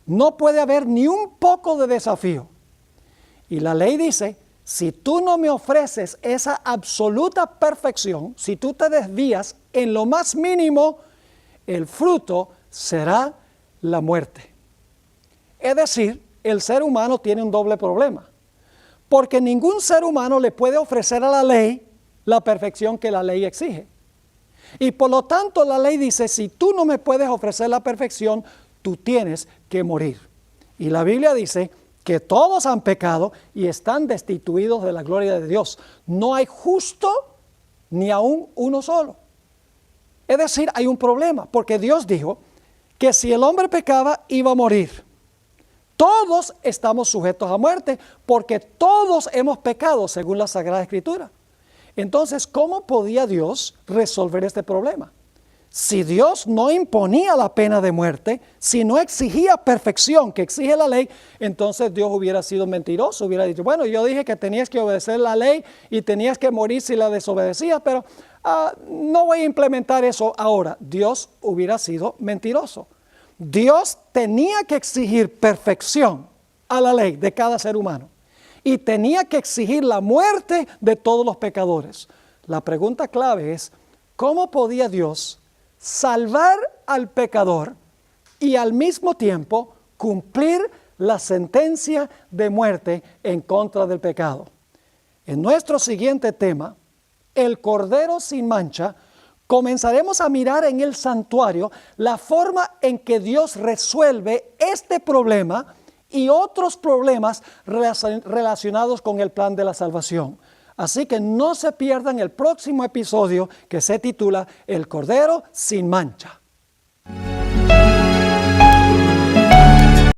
No puede haber ni un poco de desafío. Y la ley dice, si tú no me ofreces esa absoluta perfección, si tú te desvías en lo más mínimo, el fruto será la muerte. Es decir, el ser humano tiene un doble problema. Porque ningún ser humano le puede ofrecer a la ley la perfección que la ley exige. Y por lo tanto la ley dice, si tú no me puedes ofrecer la perfección, tú tienes que morir. Y la Biblia dice que todos han pecado y están destituidos de la gloria de Dios. No hay justo ni aún uno solo. Es decir, hay un problema, porque Dios dijo que si el hombre pecaba, iba a morir. Todos estamos sujetos a muerte porque todos hemos pecado según la Sagrada Escritura. Entonces, ¿cómo podía Dios resolver este problema? Si Dios no imponía la pena de muerte, si no exigía perfección que exige la ley, entonces Dios hubiera sido mentiroso, hubiera dicho, bueno, yo dije que tenías que obedecer la ley y tenías que morir si la desobedecías, pero no voy a implementar eso ahora. Dios hubiera sido mentiroso. Dios tenía que exigir perfección a la ley de cada ser humano y tenía que exigir la muerte de todos los pecadores. La pregunta clave es, ¿cómo podía Dios salvar al pecador y al mismo tiempo cumplir la sentencia de muerte en contra del pecado? En nuestro siguiente tema, el Cordero sin mancha, comenzaremos a mirar en el santuario la forma en que Dios resuelve este problema y otros problemas relacionados con el plan de la salvación. Así que no se pierdan el próximo episodio que se titula El Cordero sin mancha.